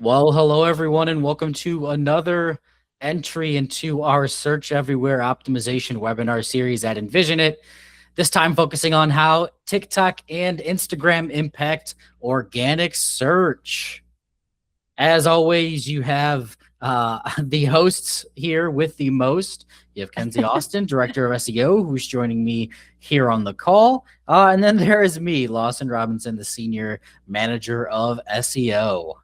Well, hello everyone, and welcome to another entry into our Search Everywhere Optimization webinar series at Envisionit. This time focusing on how TikTok and Instagram impact organic search. As always, you have the hosts here with the most. You have Kenzie Austin, Director of SEO, who's joining me here on the call. And then there is me, Lawson Robinson, the Senior Manager of SEO.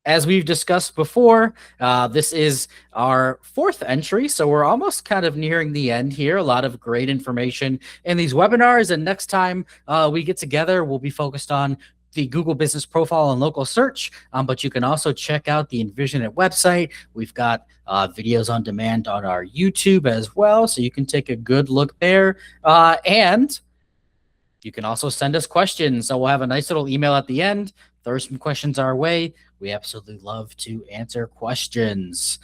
As we've discussed before, this is our fourth entry, so we're almost kind of nearing the end here. A lot of great information in these webinars, and next time we get together, we'll be focused on the Google Business Profile and local search, but you can also check out the Envisionit website. We've got videos on demand on our YouTube as well, so you can take a good look there. And you can also send us questions. So we'll have a nice little email at the end. Throw some questions our way. We absolutely love to answer questions.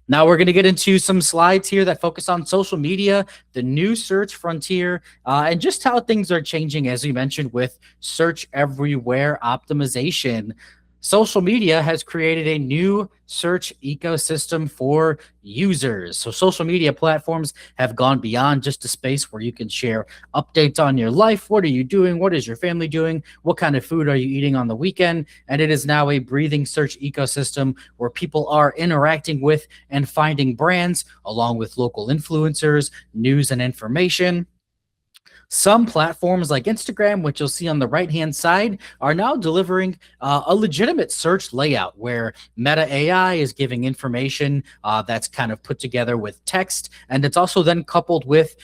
Now we're going to get into some slides here that focus on social media, the new search frontier, and just how things are changing, as we mentioned, with search everywhere optimization. Social media has created a new search ecosystem for users. So social media platforms have gone beyond just a space where you can share updates on your life. What are you doing? What is your family doing? What kind of food are you eating on the weekend? And it is now a breathing search ecosystem where people are interacting with and finding brands along with local influencers, news and information. Some platforms like Instagram, which you'll see on the right-hand side, are now delivering a legitimate search layout where Meta AI is giving information that's kind of put together with text, and it's also then coupled with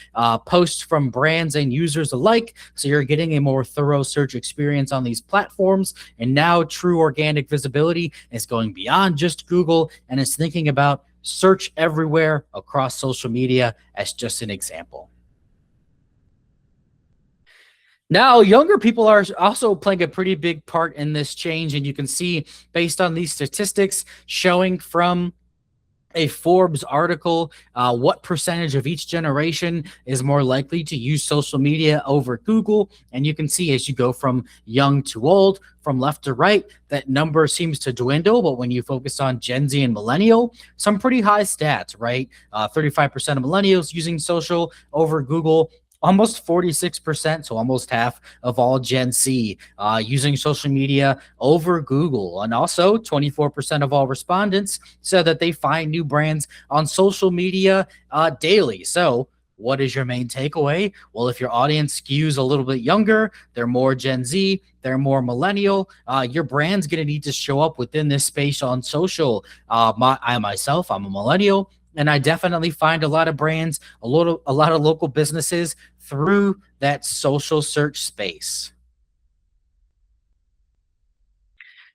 posts from brands and users alike, so you're getting a more thorough search experience on these platforms. And now true organic visibility is going beyond just Google, and is thinking about search everywhere across social media as just an example. Now, younger people are also playing a pretty big part in this change, and you can see based on these statistics showing from a Forbes article, what percentage of each generation is more likely to use social media over Google. And you can see as you go from young to old, from left to right, that number seems to dwindle. But when you focus on Gen Z and millennial, some pretty high stats, right? 35% of millennials using social over Google, almost 46%, so almost half of all Gen Z using social media over Google. And also 24% of all respondents said that they find new brands on social media daily. So what is your main takeaway? Well, if your audience skews a little bit younger, they're more Gen Z, they're more millennial, your brand's going to need to show up within this space on social. I myself, I'm a millennial, and I definitely find a lot of brands, a lot of local businesses through that social search space.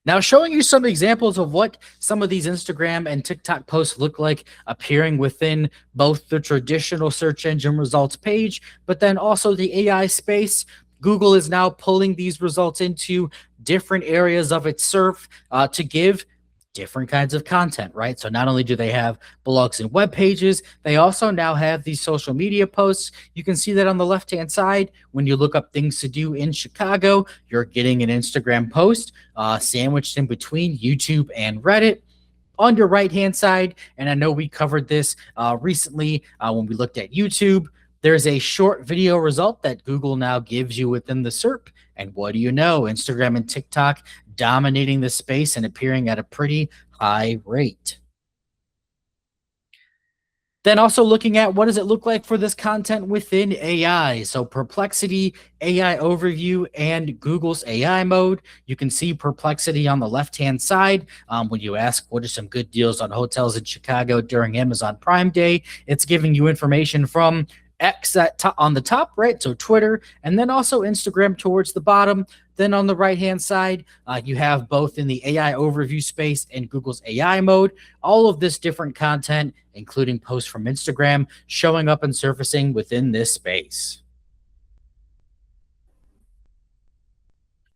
Now, showing you some examples of what some of these Instagram and TikTok posts look like appearing within both the traditional search engine results page, but then also the AI space. Google is now pulling these results into different areas of its SERP to give different kinds of content, right? So not only do they have blogs and web pages, they also now have these social media posts. You can see that on the left-hand side, when you look up things to do in Chicago, you're getting an Instagram post sandwiched in between YouTube and Reddit. On your right-hand side, and I know we covered this recently when we looked at YouTube, there's a short video result that Google now gives you within the SERP. And what do you know? Instagram and TikTok dominating the space and appearing at a pretty high rate. Then also looking at what does it look like for this content within AI. So Perplexity, AI overview, and Google's AI mode. You can see Perplexity on the left-hand side. When you ask what are some good deals on hotels in Chicago during Amazon Prime Day, it's giving you information from X on the top, right? So Twitter, and then also Instagram towards the bottom. Then on the right-hand side, you have both in the AI overview space and Google's AI mode, all of this different content, including posts from Instagram, showing up and surfacing within this space.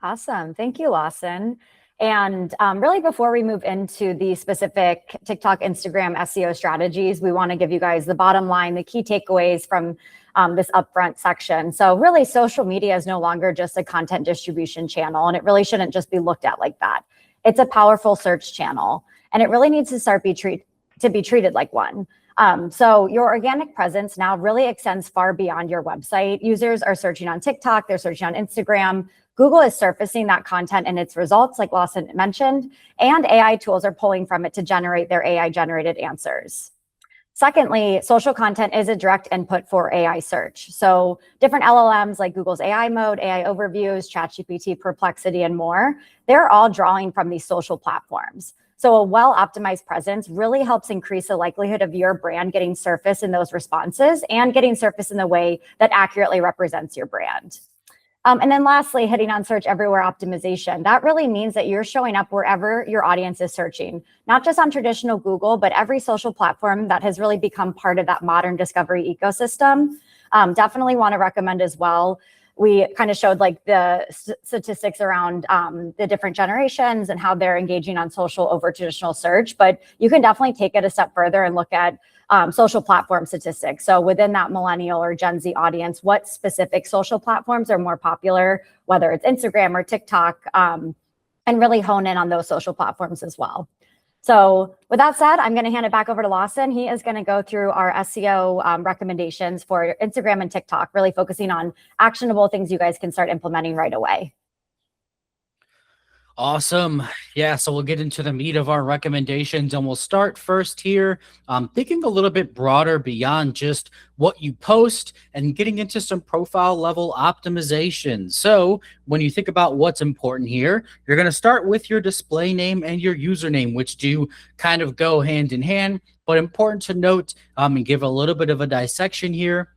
Awesome. Thank you, Lawson. And really, before we move into the specific TikTok, Instagram SEO strategies, we want to give you guys the bottom line, the key takeaways from this upfront section. So really, social media is no longer just a content distribution channel, and it really shouldn't just be looked at like that. It's a powerful search channel, and it really needs to start to be treated like one. So your organic presence now really extends far beyond your website. Users are searching on TikTok, they're searching on Instagram. Google is surfacing that content in its results, like Lawson mentioned, and AI tools are pulling from it to generate their AI generated answers. Secondly, social content is a direct input for AI search. So different LLMs like Google's AI Mode, AI Overviews, ChatGPT, Perplexity, and more, they're all drawing from these social platforms. So a well-optimized presence really helps increase the likelihood of your brand getting surfaced in those responses and getting surfaced in the way that accurately represents your brand. And then lastly, hitting on search everywhere optimization. That really means that you're showing up wherever your audience is searching, not just on traditional Google, but every social platform that has really become part of that modern discovery ecosystem. Definitely want to recommend as well. We kind of showed like the statistics around the different generations and how they're engaging on social over traditional search, but you can definitely take it a step further and look at social platform statistics. So within that millennial or Gen Z audience, what specific social platforms are more popular, whether it's Instagram or TikTok, and really hone in on those social platforms as well. So with that said, I'm going to hand it back over to Lawson. He is going to go through our SEO recommendations for Instagram and TikTok, really focusing on actionable things you guys can start implementing right away. Awesome. Yeah, so we'll get into the meat of our recommendations, and we'll start first here, thinking a little bit broader beyond just what you post and getting into some profile level optimization. So when you think about what's important here, you're going to start with your display name and your username, which do kind of go hand in hand, but important to note and give a little bit of a dissection here.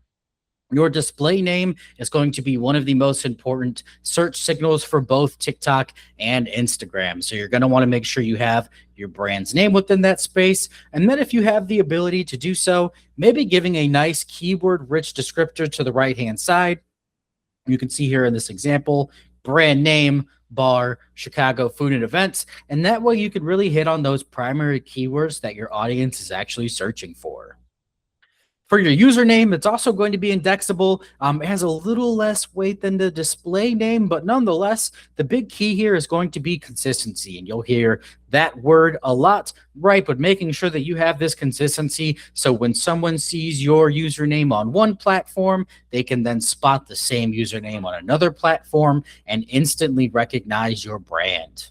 Your display name is going to be one of the most important search signals for both TikTok and Instagram. So you're going to want to make sure you have your brand's name within that space. And then if you have the ability to do so, maybe giving a nice keyword rich descriptor to the right-hand side. You can see here in this example, brand name, bar, Chicago food and events. And that way you can really hit on those primary keywords that your audience is actually searching for. For your username, it's also going to be indexable. It has a little less weight than the display name, but nonetheless, the big key here is going to be consistency. And you'll hear that word a lot, right? But making sure that you have this consistency so when someone sees your username on one platform, they can then spot the same username on another platform and instantly recognize your brand.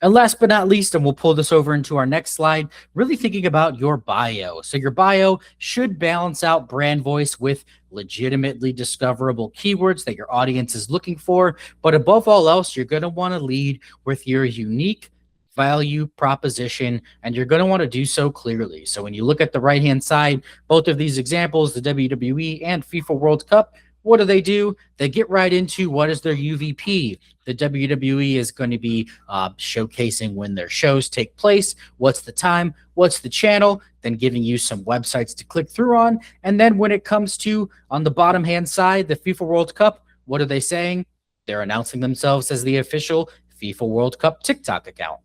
And last but not least, and we'll pull this over into our next slide, really thinking about your bio. So your bio should balance out brand voice with legitimately discoverable keywords that your audience is looking for. But above all else, you're going to want to lead with your unique value proposition, and you're going to want to do so clearly. So when you look at the right-hand side, both of these examples, the WWE and FIFA World Cup, what do? They get right into what is their UVP. The WWE is going to be showcasing when their shows take place, what's the time, what's the channel, then giving you some websites to click through on. And then when it comes to, on the bottom hand side, the FIFA World Cup, what are they saying? They're announcing themselves as the official FIFA World Cup TikTok account.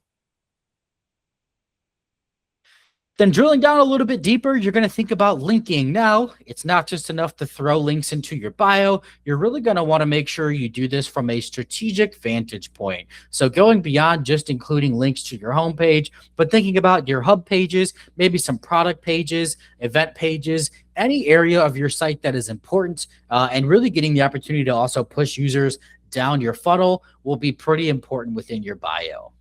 Then drilling down a little bit deeper, you're going to think about linking. Now, it's not just enough to throw links into your bio. You're really going to want to make sure you do this from a strategic vantage point. So going beyond just including links to your homepage, but thinking about your hub pages, maybe some product pages, event pages, any area of your site that is important, and really getting the opportunity to also push users down your funnel will be pretty important within your bio.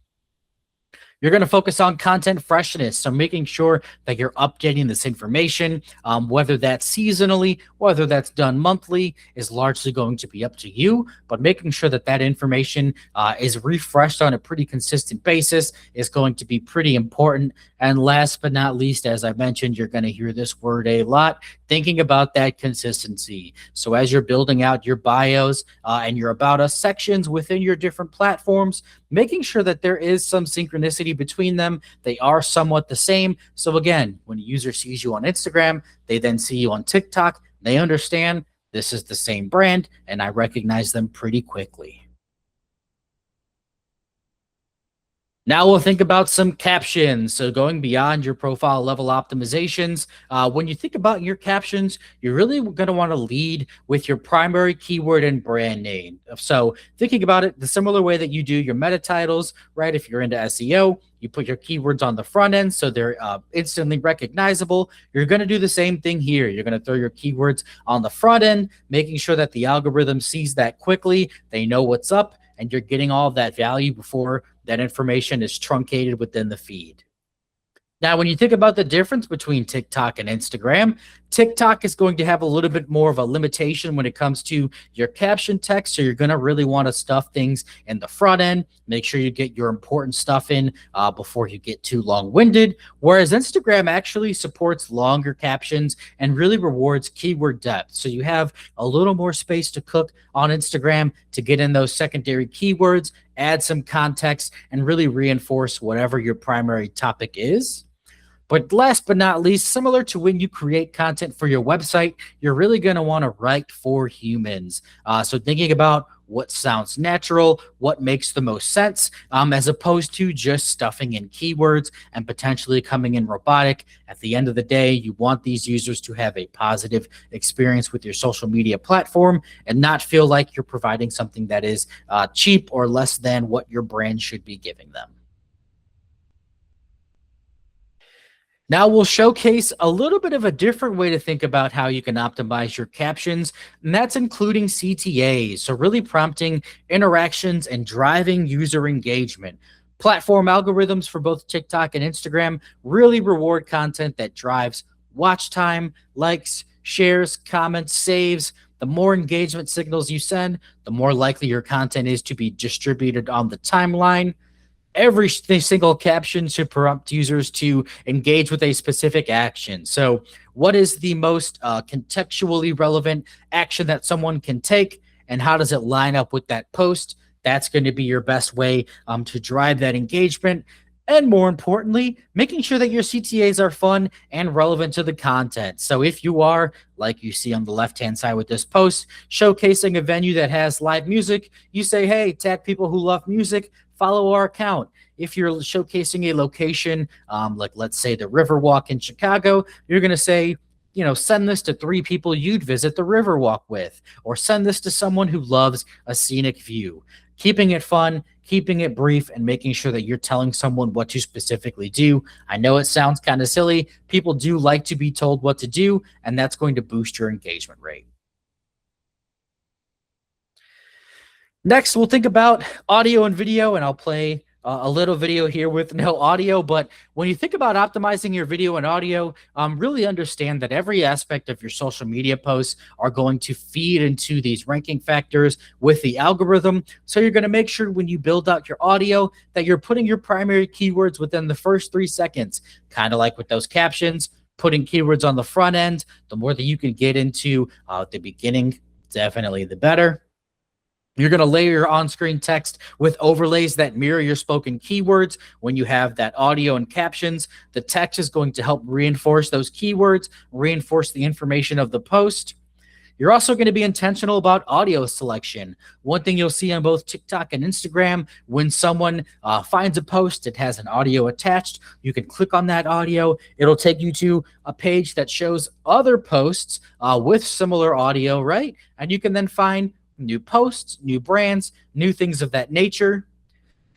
You're going to focus on content freshness. So making sure that you're updating this information, whether that's seasonally, whether that's done monthly, is largely going to be up to you. But making sure that that information is refreshed on a pretty consistent basis is going to be pretty important. And last but not least, as I mentioned, you're going to hear this word a lot, thinking about that consistency. So as you're building out your bios and your About Us sections within your different platforms, making sure that there is some synchronicity between them. They are somewhat the same. So again, when a user sees you on Instagram, they then see you on TikTok, they understand this is the same brand, and I recognize them pretty quickly. Now we'll think about some captions. So going beyond your profile level optimizations, when you think about your captions, you're really going to want to lead with your primary keyword and brand name. So thinking about it the similar way that you do your meta titles, right? If you're into SEO, you put your keywords on the front end so they're instantly recognizable. You're going to do the same thing here. You're going to throw your keywords on the front end, making sure that the algorithm sees that quickly. They know what's up, and you're getting all of that value before that information is truncated within the feed. Now, when you think about the difference between TikTok and Instagram, TikTok is going to have a little bit more of a limitation when it comes to your caption text. So you're going to really want to stuff things in the front end. Make sure you get your important stuff in before you get too long-winded. Whereas Instagram actually supports longer captions and really rewards keyword depth. So you have a little more space to cook on Instagram to get in those secondary keywords, add some context, and really reinforce whatever your primary topic is. But last but not least, similar to when you create content for your website, you're really going to want to write for humans. So thinking about what sounds natural, what makes the most sense, as opposed to just stuffing in keywords and potentially coming in robotic. At the end of the day, you want these users to have a positive experience with your social media platform and not feel like you're providing something that is cheap or less than what your brand should be giving them. Now we'll showcase a little bit of a different way to think about how you can optimize your captions, and that's including CTAs, so really prompting interactions and driving user engagement. Platform algorithms for both TikTok and Instagram really reward content that drives watch time, likes, shares, comments, saves. The more engagement signals you send, the more likely your content is to be distributed on the timeline. Every single caption should prompt users to engage with a specific action. So what is the most contextually relevant action that someone can take, and how does it line up with that post? That's going to be your best way to drive that engagement. And more importantly, making sure that your CTAs are fun and relevant to the content. So if you are, like you see on the left-hand side with this post, showcasing a venue that has live music, you say, hey, tag people who love music, follow our account. If you're showcasing a location, like let's say the Riverwalk in Chicago, you're going to say, send this to 3 people you'd visit the Riverwalk with, or send this to someone who loves a scenic view. Keeping it fun, keeping it brief, and making sure that you're telling someone what to specifically do. I know it sounds kind of silly. People do like to be told what to do, and that's going to boost your engagement rate. Next, we'll think about audio and video, and I'll play a little video here with no audio. But when you think about optimizing your video and audio, really understand that every aspect of your social media posts are going to feed into these ranking factors with the algorithm. So you're going to make sure when you build out your audio that you're putting your primary keywords within the first 3 seconds, kind of like with those captions, putting keywords on the front end. The more that you can get into the beginning, definitely the better. You're going to layer your on-screen text with overlays that mirror your spoken keywords. When you have that audio and captions, the text is going to help reinforce those keywords, reinforce the information of the post. You're also going to be intentional about audio selection. One thing you'll see on both TikTok and Instagram, when someone finds a post that has an audio attached, you can click on that audio. It'll take you to a page that shows other posts with similar audio, right? And you can then find new posts, new brands, new things of that nature.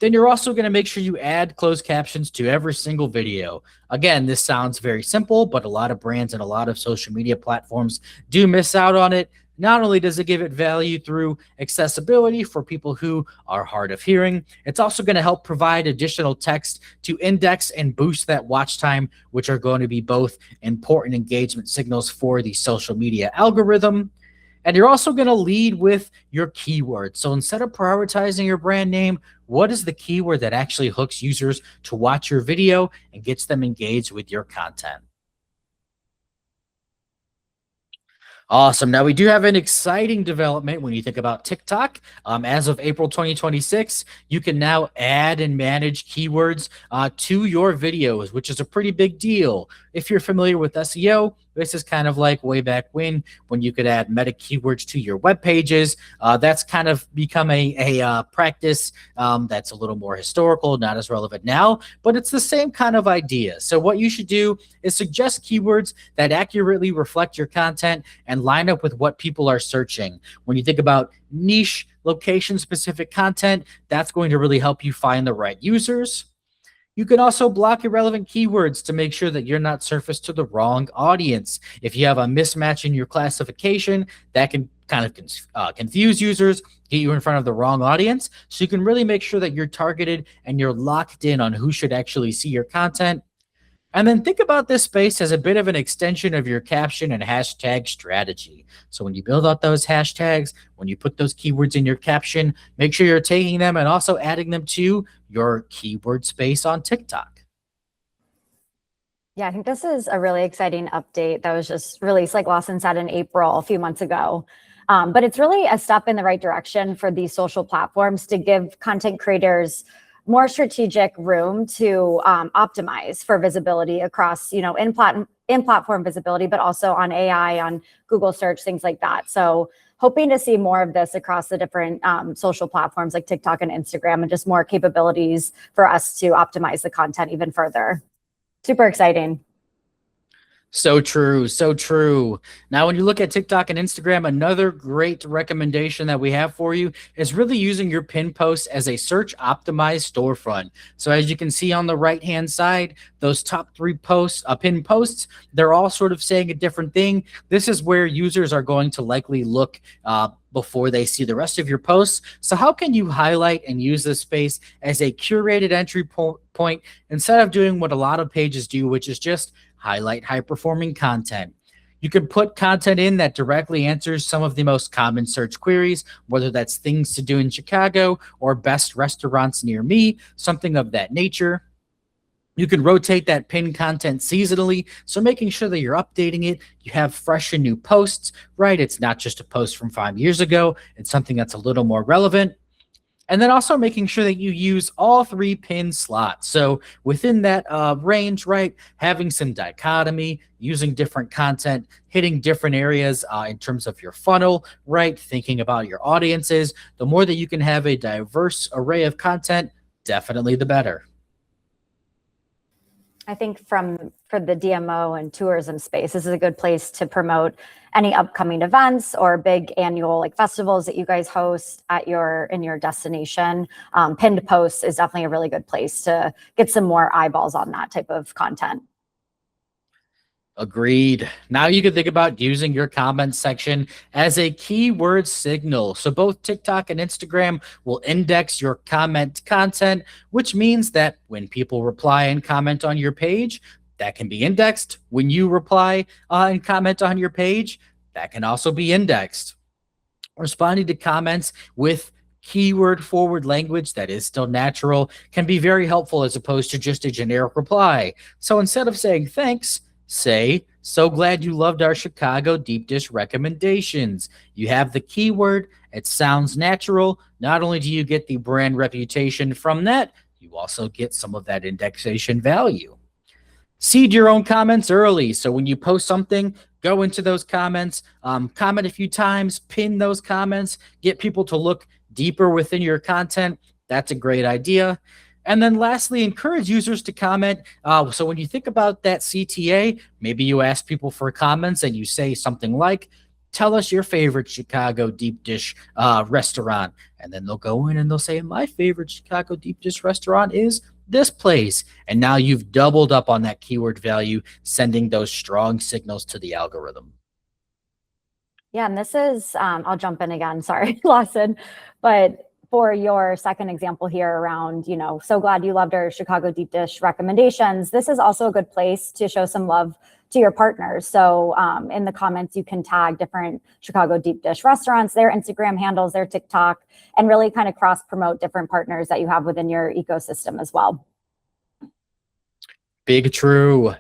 Then you're also going to make sure you add closed captions to every single video. Again, this sounds very simple, but a lot of brands and a lot of social media platforms do miss out on it. Not only does it give it value through accessibility for people who are hard of hearing, it's also going to help provide additional text to index and boost that watch time, which are going to be both important engagement signals for the social media algorithm. And you're also going to lead with your keyword. So instead of prioritizing your brand name, what is the keyword that actually hooks users to watch your video and gets them engaged with your content? Awesome. Now, we do have an exciting development when you think about TikTok. As of April 2026, you can now add and manage keywords to your videos, which is a pretty big deal. If you're familiar with SEO, This is kind of like way back when you could add meta keywords to your web pages. That's kind of become a practice that's a little more historical, not as relevant now, but it's the same kind of idea. So what you should do is suggest keywords that accurately reflect your content and line up with what people are searching. When you think about niche, location specific content, that's going to really help you find the right users. You can also block irrelevant keywords to make sure that you're not surfaced to the wrong audience. If you have a mismatch in your classification, that can kind of confuse users, get you in front of the wrong audience. So you can really make sure that you're targeted and you're locked in on who should actually see your content. And then think about this space as a bit of an extension of your caption and hashtag strategy. So when you build out those hashtags, when you put those keywords in your caption, make sure you're taking them and also adding them to your keyword space on TikTok. Yeah, I think this is a really exciting update that was just released, like Lawson said, in April, a few months ago. But it's really a step in the right direction for these social platforms to give content creators more strategic room to optimize for visibility across, in platform visibility, but also on AI, on Google search, things like that. So hoping to see more of this across the different social platforms like TikTok and Instagram, and just more capabilities for us to optimize the content even further. Super exciting. So true, so true. Now, when you look at TikTok and Instagram, another great recommendation that we have for you is really using your pin posts as a search optimized storefront. So as you can see on the right-hand side, those top 3 posts, pin posts, they're all sort of saying a different thing. This is where users are going to likely look before they see the rest of your posts. So how can you highlight and use this space as a curated entry point instead of doing what a lot of pages do, which is just highlight high-performing content? You can put content in that directly answers some of the most common search queries, whether that's things to do in Chicago or best restaurants near me, something of that nature. You can rotate that pinned content seasonally, so making sure that you're updating it, you have fresh and new posts, right? It's not just a post from 5 years ago, it's something that's a little more relevant. And then also making sure that you use all 3 pin slots. So within that range, right, having some dichotomy, using different content, hitting different areas in terms of your funnel, right, thinking about your audiences. The more that you can have a diverse array of content, definitely the better. I think for the DMO and tourism space, this is a good place to promote any upcoming events or big annual like festivals that you guys host in your destination. Pinned posts is definitely a really good place to get some more eyeballs on that type of content. Agreed. Now you can think about using your comment section as a keyword signal. So both TikTok and Instagram will index your comment content, which means that when people reply and comment on your page, that can be indexed. When you reply and comment on your page, that can also be indexed. Responding to comments with keyword forward language that is still natural can be very helpful as opposed to just a generic reply. So instead of saying thanks, say, so glad you loved our Chicago deep dish recommendations. You have the keyword, it sounds natural. Not only do you get the brand reputation from that, you also get some of that indexation value. Seed your own comments early. So when you post something, go into those comments, comment a few times, pin those comments, get people to look deeper within your content. That's a great idea. And then lastly, encourage users to comment. So when you think about that CTA, maybe you ask people for comments and you say something like, tell us your favorite Chicago deep dish restaurant. And then they'll go in and they'll say, my favorite Chicago deep dish restaurant is this place. And now you've doubled up on that keyword value, sending those strong signals to the algorithm. Yeah, and this is, I'll jump in again, sorry, Lawson, but for your second example here around, so glad you loved our Chicago deep dish recommendations. This is also a good place to show some love to your partners. So in the comments, you can tag different Chicago deep dish restaurants, their Instagram handles, their TikTok, and really kind of cross promote different partners that you have within your ecosystem as well. Big true.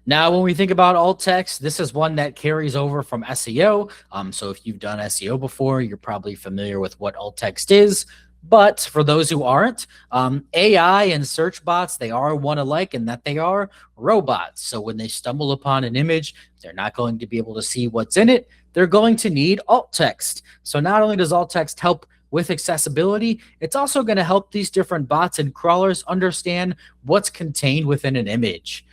Now, when we think about alt text, this is one that carries over from SEO. So if you've done SEO before, you're probably familiar with what alt text is. But for those who aren't, AI and search bots, they are one alike in that they are robots. So when they stumble upon an image, they're not going to be able to see what's in it. They're going to need alt text. So not only does alt text help with accessibility, it's also going to help these different bots and crawlers understand what's contained within an image.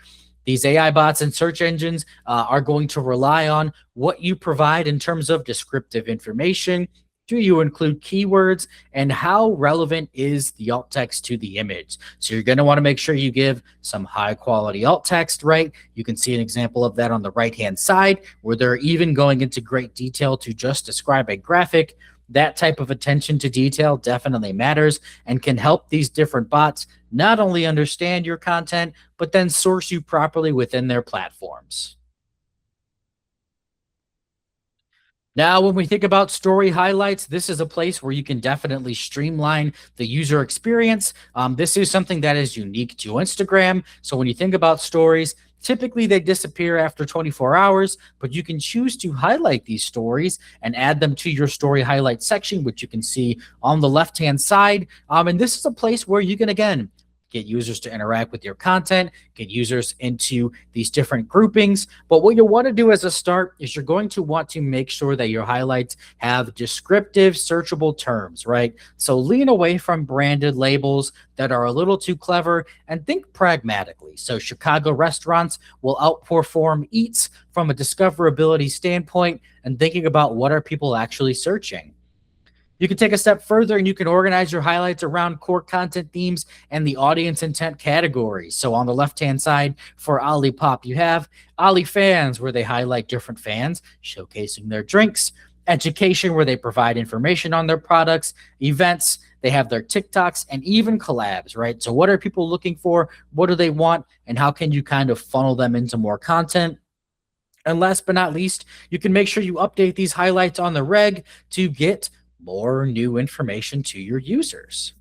These AI bots and search engines are going to rely on what you provide in terms of descriptive information. Do you include keywords, and how relevant is the alt text to the image? So you're going to want to make sure you give some high quality alt text, right? You can see an example of that on the right hand side where they're even going into great detail to just describe a graphic. That type of attention to detail definitely matters and can help these different bots not only understand your content, but then source you properly within their platforms. Now, when we think about story highlights, this is a place where you can definitely streamline the user experience. This is something that is unique to Instagram. So when you think about stories, typically they disappear after 24 hours, but you can choose to highlight these stories and add them to your story highlight section, which you can see on the left-hand side. And this is a place where you can, again, get users to interact with your content, get users into these different groupings. But what you'll want to do as a start is you're going to want to make sure that your highlights have descriptive, searchable terms, right? So lean away from branded labels that are a little too clever and think pragmatically. So Chicago restaurants will outperform eats from a discoverability standpoint and thinking about what are people actually searching. You can take a step further and you can organize your highlights around core content themes and the audience intent categories. So on the left-hand side for Olipop, you have Oli Fans, where they highlight different fans, showcasing their drinks. Education, where they provide information on their products. Events, they have their TikToks, and even collabs, right? So what are people looking for? What do they want? And how can you kind of funnel them into more content? And last but not least, you can make sure you update these highlights on the reg to get more new information to your users.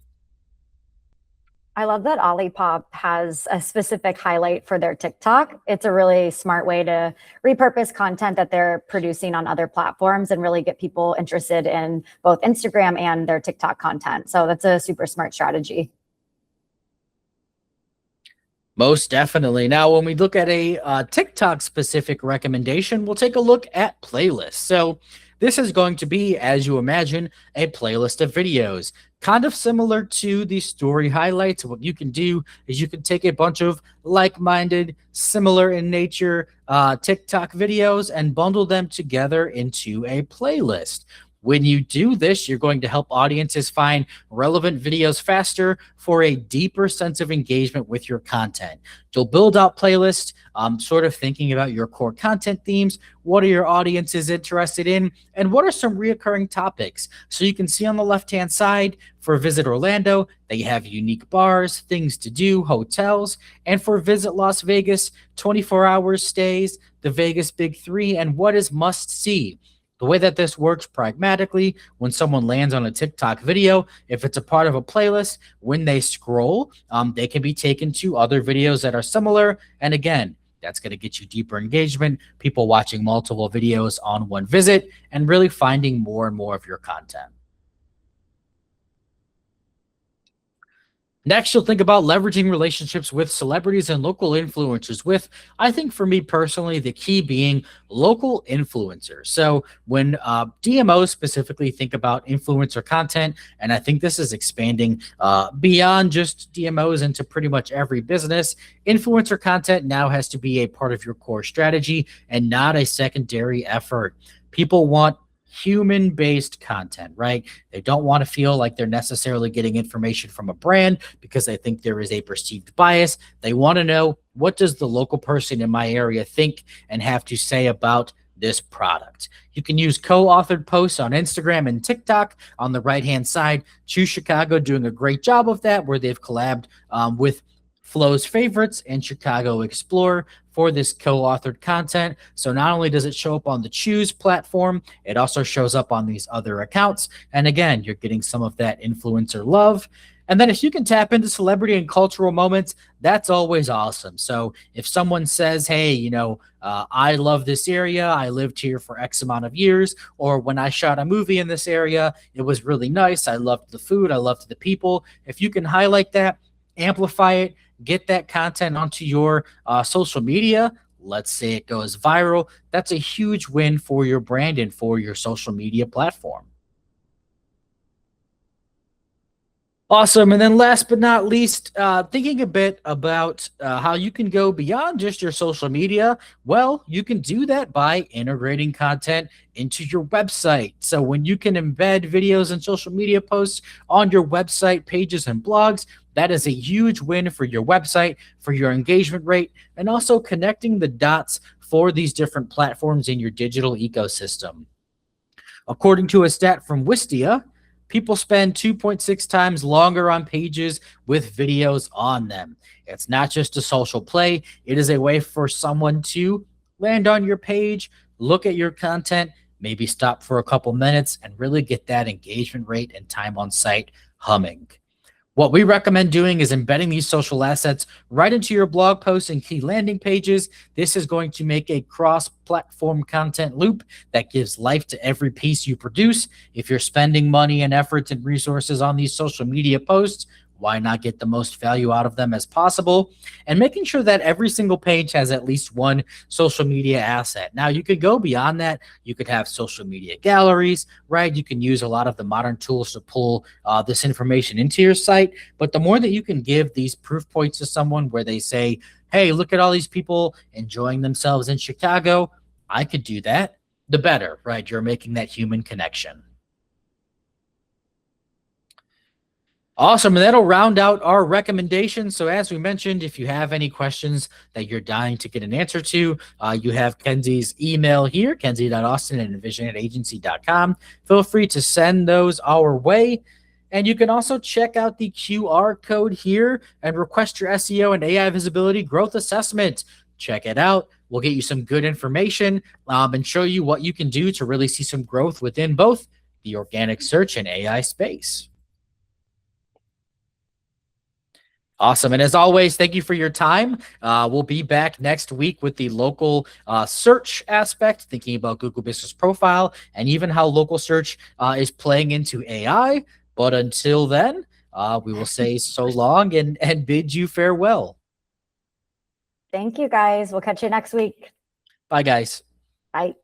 I love that Olipop has a specific highlight for their TikTok. It's a really smart way to repurpose content that they're producing on other platforms and really get people interested in both Instagram and their TikTok content. So that's a super smart strategy. Most definitely. Now, when we look at a TikTok specific recommendation, we'll take a look at playlists. So this is going to be, as you imagine, a playlist of videos, kind of similar to the story highlights. What you can do is you can take a bunch of like-minded, similar in nature TikTok videos and bundle them together into a playlist. When you do this, you're going to help audiences find relevant videos faster for a deeper sense of engagement with your content. You'll build out playlists, sort of thinking about your core content themes. What are your audiences interested in? And what are some reoccurring topics? So you can see on the left-hand side for Visit Orlando, they have unique bars, things to do, hotels. And for Visit Las Vegas, 24-hour stays, the Vegas Big Three, and what is must see. The way that this works pragmatically, when someone lands on a TikTok video, if it's a part of a playlist, when they scroll, they can be taken to other videos that are similar. And again, that's going to get you deeper engagement, people watching multiple videos on one visit, and really finding more and more of your content. Next, you'll think about leveraging relationships with celebrities and local influencers with, I think for me personally, the key being local influencers. So when DMOs specifically think about influencer content, and I think this is expanding beyond just DMOs into pretty much every business, influencer content now has to be a part of your core strategy and not a secondary effort. People want human-based content, right? They don't want to feel like they're necessarily getting information from a brand because they think there is a perceived bias. They want to know, what does the local person in my area think and have to say about this product? You can use co-authored posts on Instagram and TikTok. On the right-hand side, Choose Chicago doing a great job of that, where they've collabed with Flow's Favorites and Chicago Explorer for this co-authored content. So not only does it show up on the Choose platform, it also shows up on these other accounts. And again, you're getting some of that influencer love. And then if you can tap into celebrity and cultural moments, that's always awesome. So if someone says, hey, I love this area, I lived here for X amount of years, or when I shot a movie in this area, it was really nice. I loved the food, I loved the people. If you can highlight that, amplify it, get that content onto your social media, let's say it goes viral, that's a huge win for your brand and for your social media platform. Awesome. And then last but not least, thinking a bit about how you can go beyond just your social media. Well, you can do that by integrating content into your website. So when you can embed videos and social media posts on your website pages and blogs, that is a huge win for your website, for your engagement rate, and also connecting the dots for these different platforms in your digital ecosystem. According to a stat from Wistia, people spend 2.6 times longer on pages with videos on them. It's not just a social play, it is a way for someone to land on your page, look at your content, maybe stop for a couple minutes, and really get that engagement rate and time on site humming. What we recommend doing is embedding these social assets right into your blog posts and key landing pages. This is going to make a cross-platform content loop that gives life to every piece you produce. If you're spending money and efforts and resources on these social media posts, why not get the most value out of them as possible? And making sure that every single page has at least one social media asset. Now, you could go beyond that. You could have social media galleries, right? You can use a lot of the modern tools to pull this information into your site. But the more that you can give these proof points to someone where they say, hey, look at all these people enjoying themselves in Chicago, I could do that, the better, right? You're making that human connection. Awesome. And that'll round out our recommendations. So, as we mentioned, if you have any questions that you're dying to get an answer to, you have Kenzie's email here, kenzie.austin@envisionitagency.com. Feel free to send those our way. And you can also check out the QR code here and request your SEO and AI visibility growth assessment. Check it out. We'll get you some good information and show you what you can do to really see some growth within both the organic search and AI space. Awesome. And as always, thank you for your time. We'll be back next week with the local search aspect, thinking about Google Business Profile and even how local search is playing into AI. But until then, we will say so long and bid you farewell. Thank you, guys. We'll catch you next week. Bye, guys. Bye.